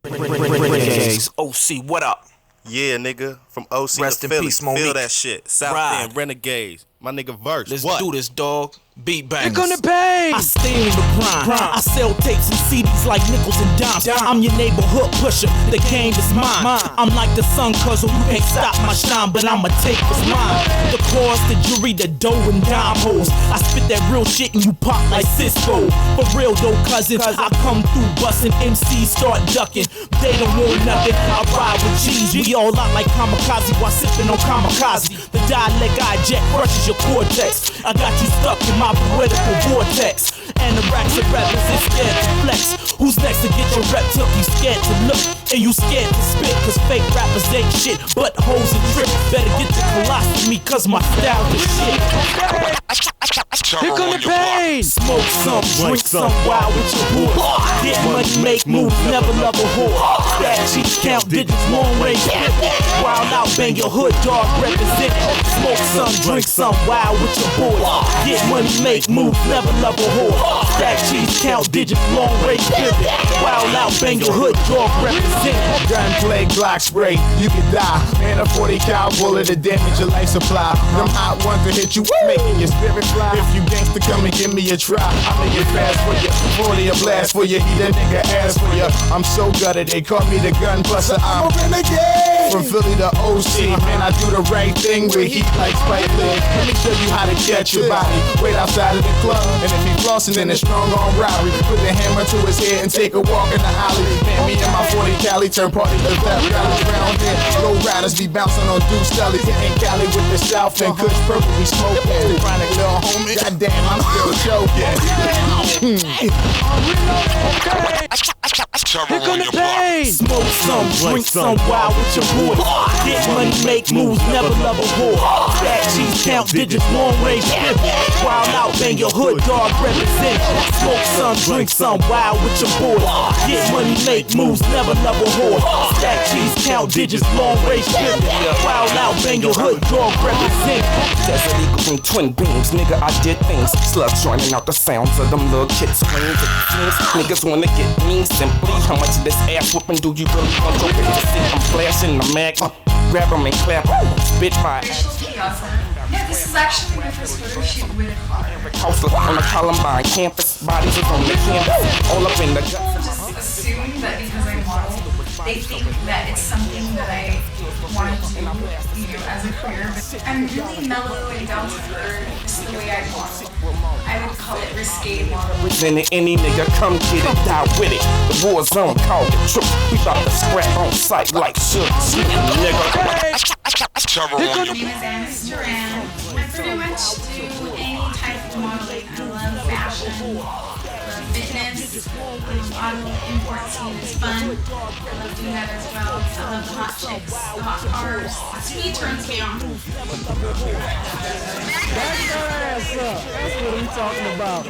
Renegades, OC, what up? Yeah, nigga, from OC Rest to in Philly. peace, Monique. Feel that shit. South Ride. End, Renegades. My nigga Verse. Let's what? do this, dog. Beat bangers. You're gonna pay. I stay on the grind. I sell tapes and CDs like nickels and dimes. I'm your neighborhood pusher. The game is mine. I'm like the sun cause you can't stop my shine, but I'ma take what's mine. The chorus, the jury, the dough and dime hoes. I spit that real shit and you pop like Cisco. For real though, cousin, I come through bustin'. MCs start ducking. They don't want nothing. I ride with G's. We all out like kamikaze while sipping on kamikaze. The dialect I jet crushes your cortex. I got you stuck in my poetical vortex. And the racks of rappers is scared to flex. Who's next to get your rep took? You scared to look and you scared to spit. Cause fake rappers ain't shit but hoes and tricks. Better get your colostomy cause my style is shit. You're gonna pay. Smoke some, drink some, wild with your boys. Get money, make moves, never love a whore. Stack cheeks, count digits, long range pivot. Wild out, bang your hood, dog represent. Smoke some, drink some, wild with your boys. Get money, make moves, never love a whore. Stack cheeks, count digits, long range pivot. Wild out, bang your hood, dog represent. Gunplay, Glock spray, you can die. And a 40 cal bullet to damage your life supply. Them hot ones to hit you, making your spirit fly. If you gangsta, come and give me a try. I make it fast for you, 40 a blast for you, eat a nigga ass for you. I'm so gutted, they call me the gun buster. I'm a renegade. From Philly to OC, man, I do the right thing with heat like Spike Lee. Let me show you how to catch your body. Wait outside of the club, and if he flossing, then it's strong on robbery. Put the hammer to his head and take a walk in the alley. Man, me and my 40 Cali turn party to that rally around here. Low riders be bouncing on Deuce Deli. Hitting Cali with the South and Kush purple, we smoking. The chronic little homie. Goddamn, I'm still joking. You're gonna pay. Smoke some, drink some, wild with your boys. Get money, make moves, never love a whore. Stack cheese, count digits, long range pivot. Wild out, bang your hood, dog represent. Smoke some, some, drink some, wild with your boys. Get money, make moves, never love a whore. Stack cheese, count digits, long range shipping. Wild out, bang your hood, dog represent. Desert Eagle from Twin Beams, nigga, I did things. Slugs joining out the sounds of them little kids screams. Niggas wanna get me simply. How much of this ass whooping do you really want to see? I'm flashing the mag, grab 'em and clap, spit my ass. Yeah, this is actually my first photo shoot with a car. Houses on the Columbine campus, bodies are on the campus, all up in the People just assume that because I model, they think that it's something that I want to do, as a career. But I'm really mellow and down to earth. This is the way I model. I would call it risque modeling. Then any nigga come get it, die with it. The war zone, call the truth. We bout to scrap on sight like shook. Nigga. My name is Anna Duran. I pretty much do any type of modeling. I love fashion, fitness, auto import scene is fun. I love doing that as well. I love the hot chicks, the hot cars. Speed turns me on. Back your ass up. That's what I'm talking about.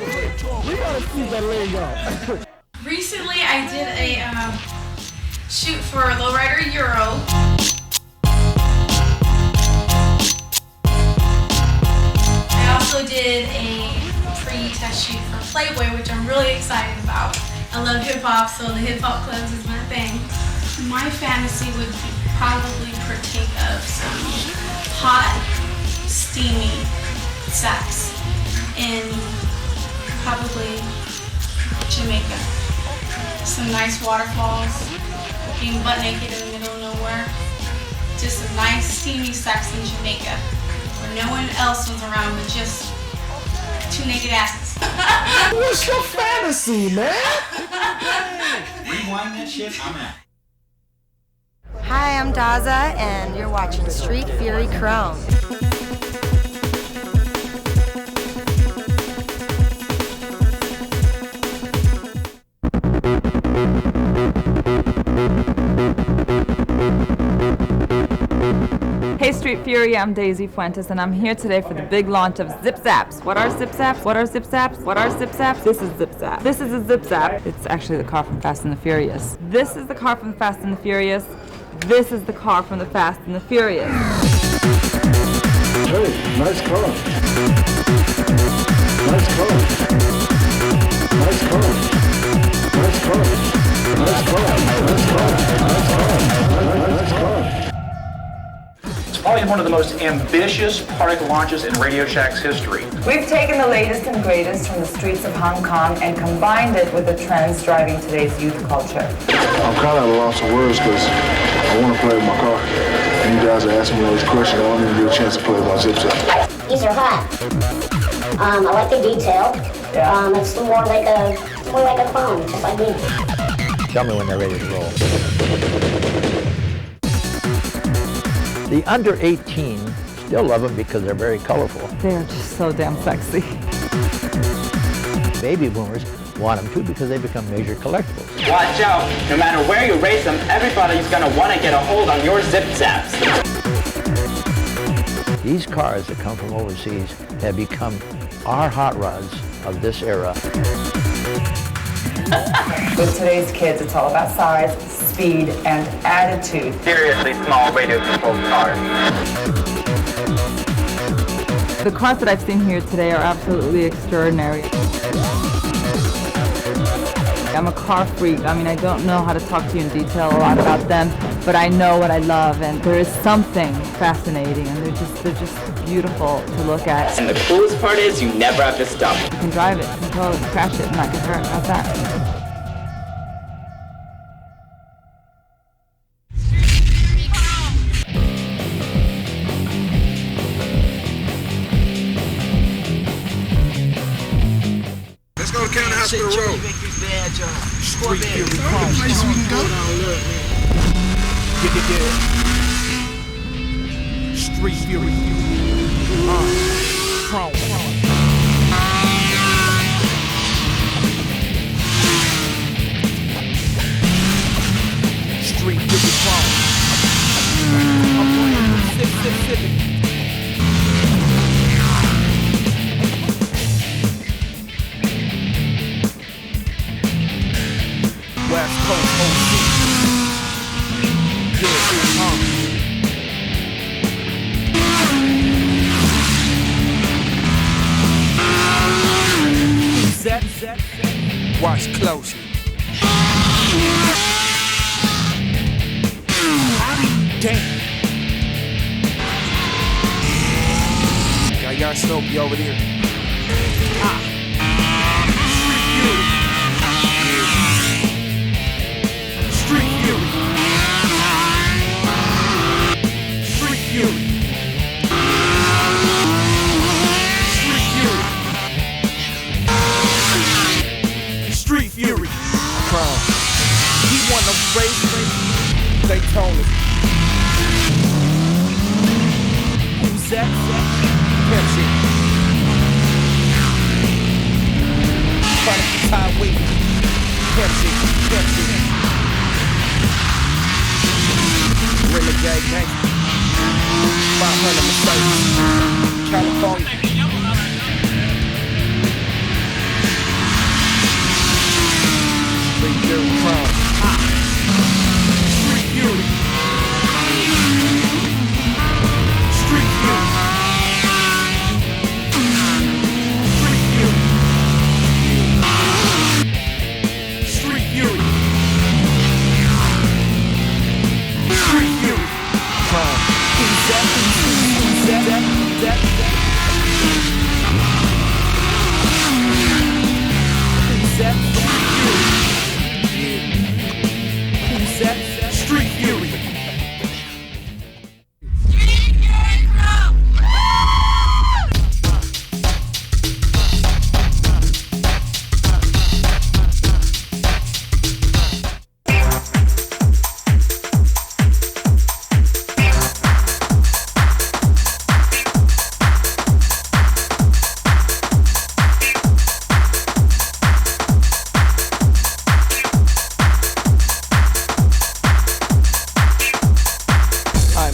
We gotta keep that leg up. Recently, I did a shoot for Lowrider Euro. I also did a pre-test shoot for Playboy, which I'm really excited about. I love hip-hop, so the hip-hop clubs is my thing. My fantasy would probably partake of some hot, steamy sex in probably Jamaica. Some nice waterfalls, being butt naked in the middle of nowhere. Just some nice, steamy sex in Jamaica, where no one else was around but just two naked asses. What's your fantasy, man? Rewind that shit, I'm out. Hi, I'm Daza, and you're watching Street Fury Chrome. Hey Street Fury, I'm Daisy Fuentes, and I'm here today for the big launch of Zip Zaps. What are Zip Zaps? What are Zip Zaps? What are Zip Zaps? This is Zip Zap. This is a Zip Zap. It's actually the car from Fast and the Furious. This is the car from Fast and the Furious. This is the car from the Fast and the Furious. Hey, nice car. Nice car. Nice car. Nice car. Nice car. Nice car. Nice car. Nice car. It's probably one of the most ambitious product launches in Radio Shack's history. We've taken the latest and greatest from the streets of Hong Kong and combined it with the trends driving today's youth culture. I'm kind of at a loss of words because I want to play with my car. And you guys are asking me all these questions. I don't even get a chance to play with my Zip Zap. These are hot. I like the detail. Yeah. It's more like a clone, just like me. Tell me when they're ready to roll. The under 18 still love them because they're very colorful. They're just so damn sexy. Baby boomers want them too because they become major collectibles. Watch out, no matter where you race them, everybody's gonna want to get a hold on your Zip Zaps. These cars that come from overseas have become our hot rods of this era. With today's kids, it's all about size, speed, and attitude. Seriously small radio-controlled cars. The cars that I've seen here today are absolutely extraordinary. I'm a car freak. I mean, I don't know how to talk to you in detail a lot about them, but I know what I love, and there is something fascinating, and they're just beautiful to look at. And the coolest part is you never have to stop. You can drive it, control it, crash it, and not get hurt. How's that? Let's go to County Hospital Road. Street Fury Chrome. Place we can go. Street Fury Chrome. Street Fury Chrome. I'm playing Civic. Coast OC. Watch closely. Damn. Y'all Snopey over there. Street Fury. Street Fury. Street Fury. Crown. He won the race. Daytona. Who's that? Pepsi. Product highway. Pepsi. Rilla Gang Gang. 500 Mercedes. California. Street Fury Crown. Street Fury. Street Fury. Street Fury. Street Fury. Crown. Who's that? Street Fury.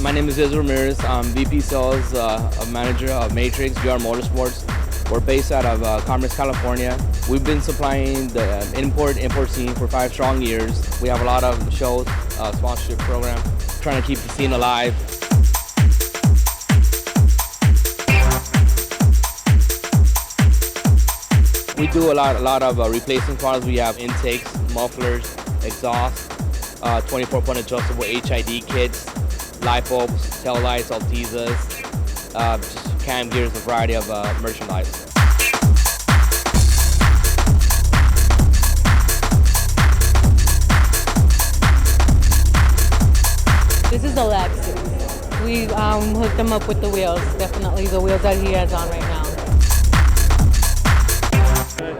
My name is Israel Ramirez. I'm VP Sales, Manager of Matrix VR Motorsports. We're based out of Commerce, California. We've been supplying the import scene for 5 strong years. We have a lot of shows, sponsorship program, trying to keep the scene alive. We do a lot of replacement parts. We have intakes, mufflers, exhaust, 24-point adjustable HID kits, light bulbs, tail lights, Altezas, just cam gears, a variety of merchandise. This is the Lexus. We hooked him up with the wheels, definitely the wheels that he has on right now.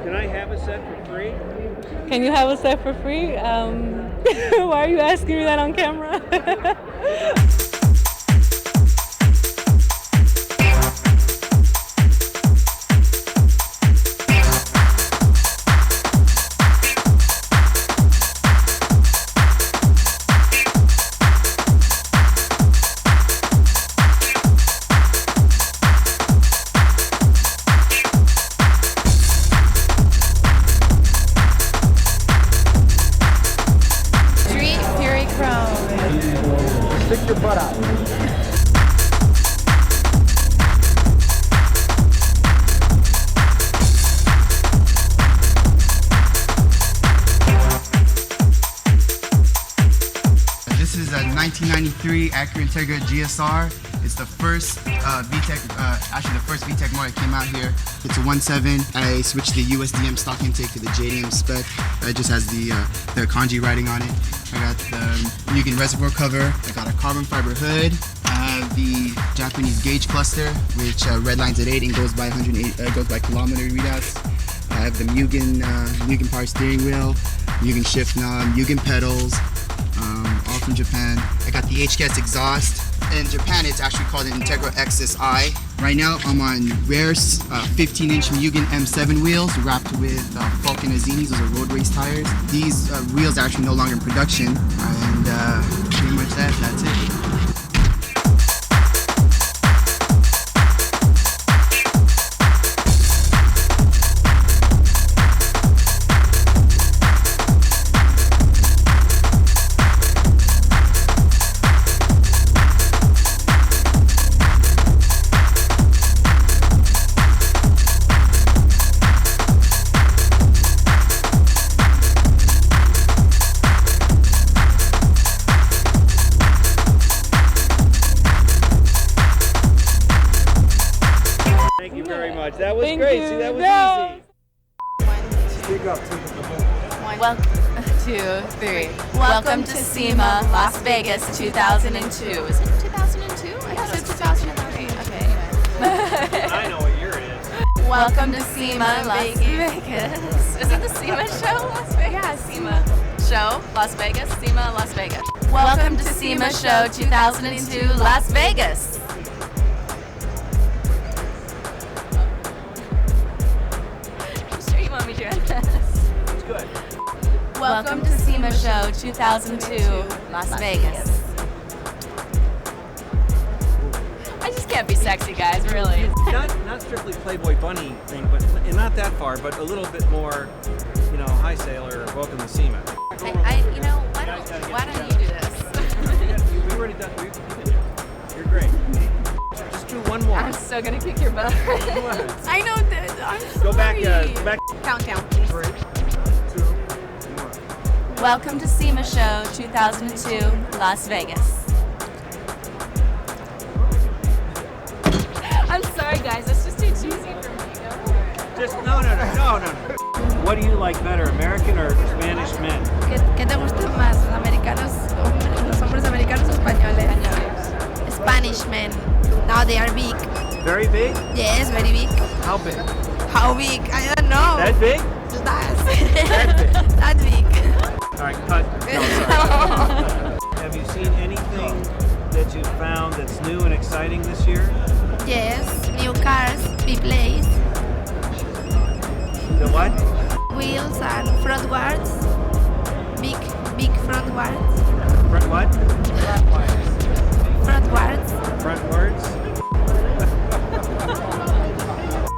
Can I have a set for free? Can you have a set for free? Why are you asking me that on camera? Stick your butt out. This is a 1993 Acura Integra GSR. It's the first VTEC, actually the first VTEC model that came out here. It's a 1.7. I switched the USDM stock intake to the JDM spec. It just has the kanji writing on it. I got the Mugen reservoir cover. I got a carbon fiber hood. I have the Japanese gauge cluster, which redlines at 8 and goes by kilometer readouts. I have the Mugen power steering wheel, Mugen shift knob, Mugen pedals, all from Japan. I got the HKS exhaust. In Japan, it's actually called an Integra XSI. Right now, I'm on rare 15-inch Mugen M7 wheels wrapped with Falcon Azinis. Those are road race tires. These wheels are actually no longer in production, and pretty much that's it. Well, 2, 3. Welcome to SEMA Las Vegas 2002. Is it 2002? I guess it's 2003. Okay. I know what year it is. Welcome to SEMA Las Vegas. Is it the SEMA show, Las Vegas? Yeah, SEMA show, Las Vegas, SEMA, Las Vegas. Welcome to SEMA show 2002, Las Vegas. I'm sure you want me doing this. It's good. Welcome to SEMA show 2002, Las Vegas. I just can't be sexy, guys, really. Not strictly Playboy Bunny thing, but not that far, but a little bit more, High Sailor, Welcome to SEMA. Why don't you do this? We've already done. You're great. Just do one more. I'm so gonna kick your butt. I know that. I'm sorry. Go back. Count, please. 3, 2, 1. Welcome to SEMA show 2002, Las Vegas. I'm sorry, guys. It's just too cheesy for me. Just no. What do you like better, American or Spanish men? ¿Qué te gusta más, los americanos, los hombres americanos o españoles? Spanish men. Now they are big. Very big? Yes, very big. How big? How big? I don't know. That big? That big? That big. All right, cut. No, sorry. Have you seen anything that you found that's new and exciting this year? Yes, new cars, B-Plays. The what? Wheels and frontwards. Big frontwards. Front what? Frontwards. Frontwards?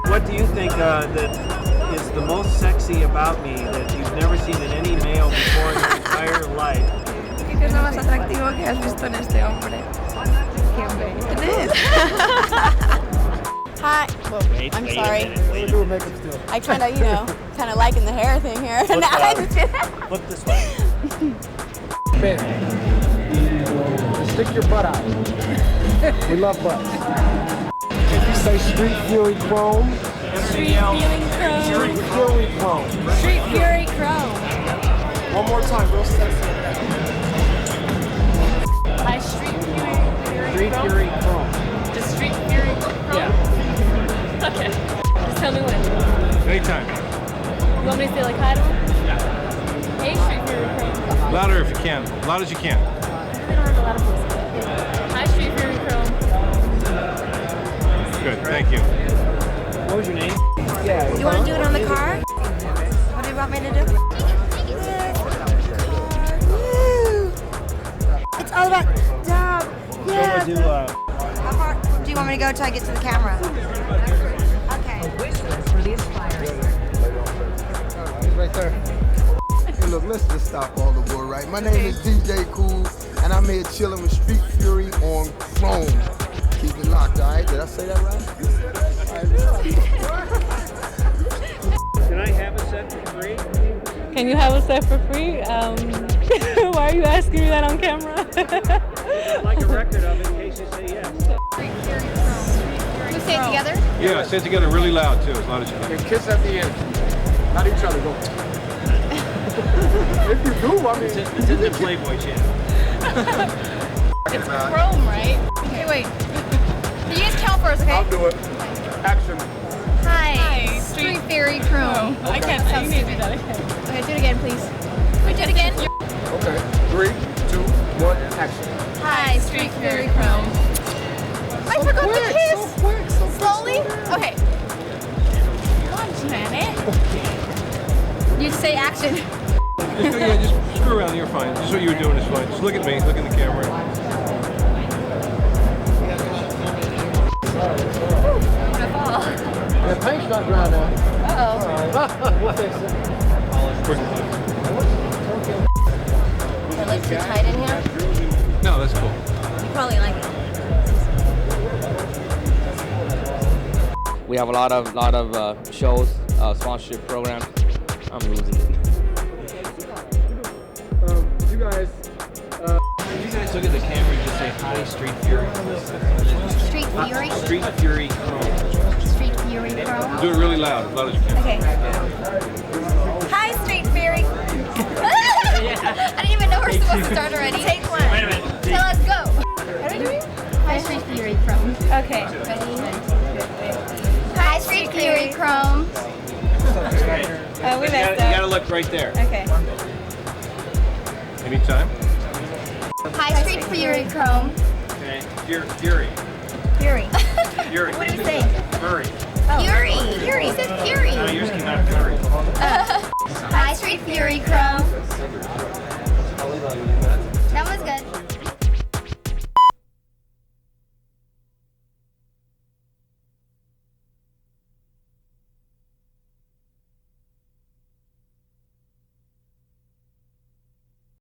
What do you think that is the most sexy about me that you've never seen in any male before in your entire life? ¿Qué es lo más atractivo que has visto en este hombre? It is. Hi. I'm sorry. I kind of, kind of liking the hair thing here. Flip this way. Ben, stick your butt out. We love butts. If you say Street Fury Chrome. Street Fury Chrome. Street Fury Chrome. One more time, real sexy. Hi, Street Fury Chrome. Just Street Fury Chrome? Yeah. Okay. Just tell me when. Anytime. You want me to say like hi to him? Yeah. Hey, Street Fury Chrome. Louder if you can. Loud as you can. I don't have a lot of pussy. Hi, Street Fury Chrome. Good, thank you. What was your name? You want to do it on the car? What do you want me to do? It's all about dub. Yeah. How far do you want me to go till I get to the camera? Okay. He's right there. Hey, look, let's just stop all the bull, right? My name is DJ Cool, and I'm here chilling with Street Fury on Chrome. Keep it locked, all right? Did I say that right? Can I have a set for free? Can you have a set for free? Why are you asking me that on camera? I'd like a record of it in case you say yes. We say it together? Yeah, say it together really loud, too, as loud as you can. And kiss at the end. Not each other, go. If you do, I mean... It's in the Playboy channel. It's Chrome, right? Okay, wait. Can you guys count for us, okay? I'll do it. Action. Hi, Street Fury Chrome. I can't sound stupid. Okay, do it again, please. Wait, do it again. Okay, 3, 2, 1, action. Hi, Street Fury Chrome. I forgot the kiss. So quick. Slowly? Okay. Come on, Janet. You say action. Just screw around, you're fine. Just what you were doing is fine. Just look at me, look in the camera. The paint's not dry now. Uh-oh. Is it like too tight in here? No, that's cool. You probably like it. We have a lot of shows, sponsorship programs. I'm losing it. You guys look at the camera and just say hi, Street Fury. Street Fury? Street Fury Chrome. Street Fury Chrome? Do it really loud, as loud as you can. Okay. Hi, Street Fury. Let's start already. Take one. Wait a minute. So let's go. What are we doing? High Street Fury Chrome. Okay. Ready? High Street Fury Chrome. Oh, we You messed gotta up. look right there. Okay. Anytime. High Street Fury Chrome. Okay. Fury. Fury. Fury. What do you say? Fury. Fury. Fury. He said Fury. No, yours came out Fury. High Street Fury Chrome.